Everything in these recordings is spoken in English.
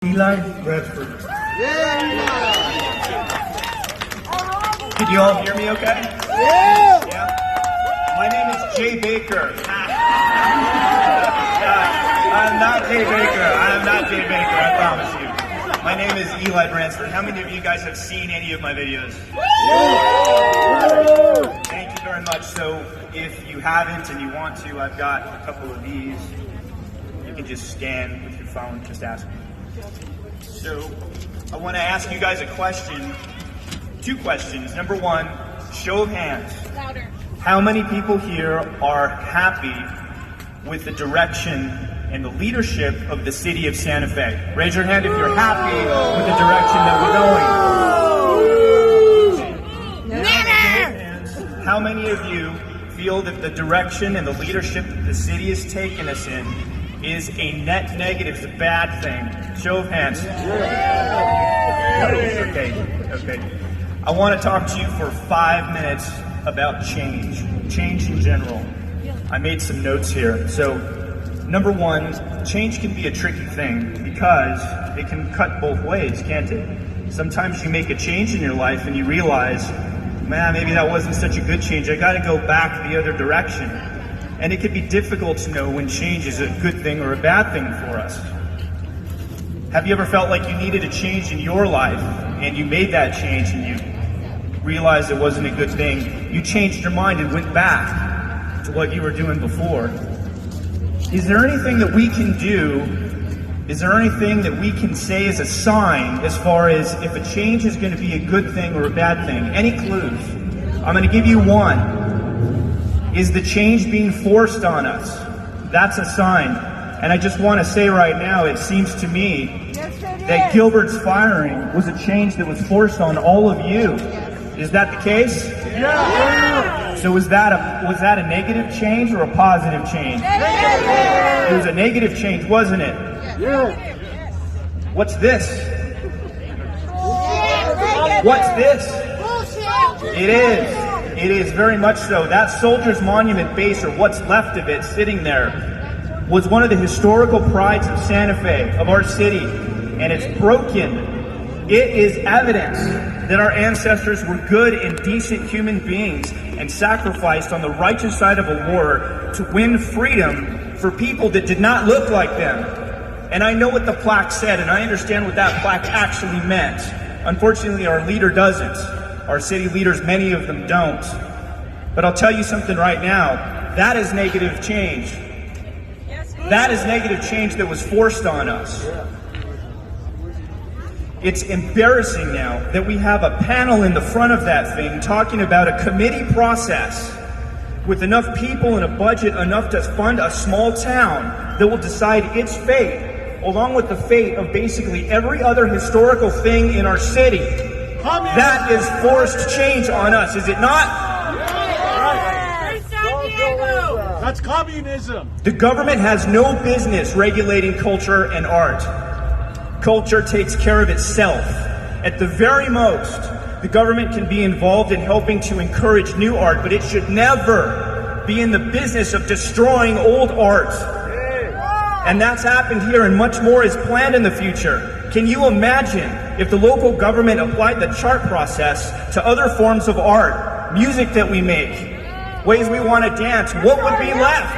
Eli Bradford. Can you all hear me okay? Yeah. My name is Jay Baker. I'm not Jay Baker. I'm not Jay Baker, I promise you. My name is Eli Bransford. How many of you guys have seen any of my videos? Thank you very much. So if you haven't and you want to, I've got a couple of these. You can just scan with your phone, just ask me. So I want to ask you guys a question, two questions. Number one, show of hands. Louder. How many people here are happy with the direction and the leadership of the city of Santa Fe? Raise your hand if you're happy with the direction that we're going. Never. How many of you feel that the direction and the leadership that the city has taken us in is a net negative, it's a bad thing? Show of hands. Okay. I want to talk to you for 5 minutes about change in general. I made some notes here. So, number one, change can be a tricky thing because it can cut both ways, can't it? Sometimes you make a change in your life and you realize, man, maybe that wasn't such a good change. I got to go back the other direction. And it can be difficult to know when change is a good thing or a bad thing for us. Have you ever felt like you needed a change in your life and you made that change and you realized it wasn't a good thing? You changed your mind and went back to what you were doing before. Is there anything that we can do? Is there anything that we can say as a sign as far as if a change is going to be a good thing or a bad thing? Any clues? I'm going to give you one. Is the change being forced on us? That's a sign. And I just want to say right now, it seems to me that Gilbert's firing was a change that was forced on all of you. Is that the case? Yeah. So was that a negative change or a positive change? It was a negative change, wasn't it? Yeah. What's this? What's this? It is very much so. That Soldiers Monument base, or what's left of it sitting there, was one of the historical prides of Santa Fe, of our city, and it's broken. It is evidence that our ancestors were good and decent human beings and sacrificed on the righteous side of a war to win freedom for people that did not look like them. And I know what the plaque said, and I understand what that plaque actually meant. Unfortunately, our leader doesn't. Our city leaders, many of them don't. But I'll tell you something right now, that is negative change. That is negative change that was forced on us. It's embarrassing now that we have a panel in the front of that thing talking about a committee process with enough people and a budget enough to fund a small town that will decide its fate, along with the fate of basically every other historical thing in our city. That is forced change on us, is it not? That's communism. The government has no business regulating culture and art. Culture takes care of itself. At the very most, the government can be involved in helping to encourage new art, but it should never be in the business of destroying old art. And that's happened here, and much more is planned in the future. Can you imagine if the local government applied the chart process to other forms of art, music that we make, ways we want to dance? What would be left?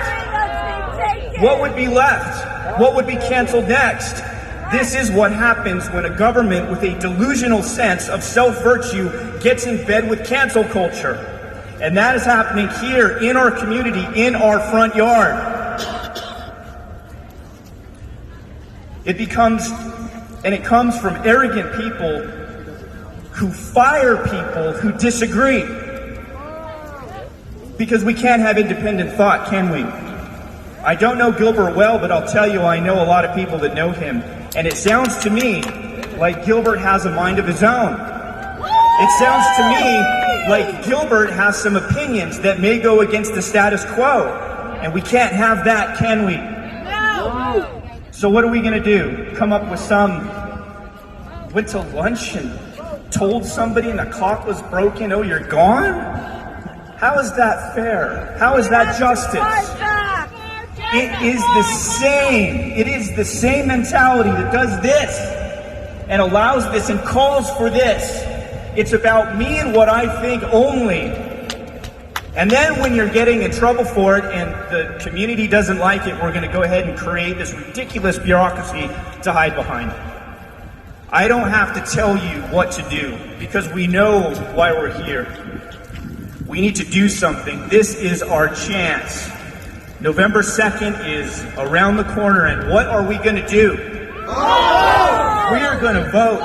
What would be left? What would be canceled next? This is what happens when a government with a delusional sense of self-virtue gets in bed with cancel culture. And that is happening here in our community, in our front yard. It comes from arrogant people who fire people who disagree. Because we can't have independent thought, can we? I don't know Gilbert well, but I'll tell you I know a lot of people that know him. And it sounds to me like Gilbert has a mind of his own. It sounds to me like Gilbert has some opinions that may go against the status quo. And we can't have that, can we? No. So what are we going to do? Come up with went to lunch and told somebody and the clock was broken, oh, you're gone? How is that fair? How is that justice? It is the same. It is the same mentality that does this and allows this and calls for this. It's about me and what I think only. And then when you're getting in trouble for it and the community doesn't like it, we're going to go ahead and create this ridiculous bureaucracy to hide behind. I don't have to tell you what to do because we know why we're here. We need to do something. This is our chance. November 2nd is around the corner, and what are we going to do? We are going to vote.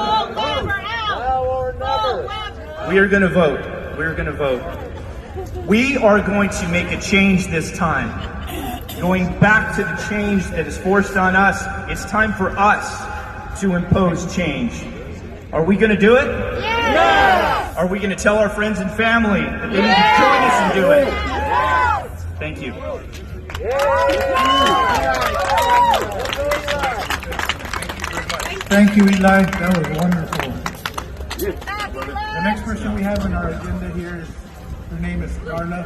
We are going to vote. We are going to vote. We are going to make a change this time. Going back to the change that is forced on us, it's time for us to impose change. Are we going to do it? Yes! Are we going to tell our friends and family that they need to join us and do it? Thank you. Thank you, Eli. That was wonderful. The next person we have on our agenda here is, her name is Darla.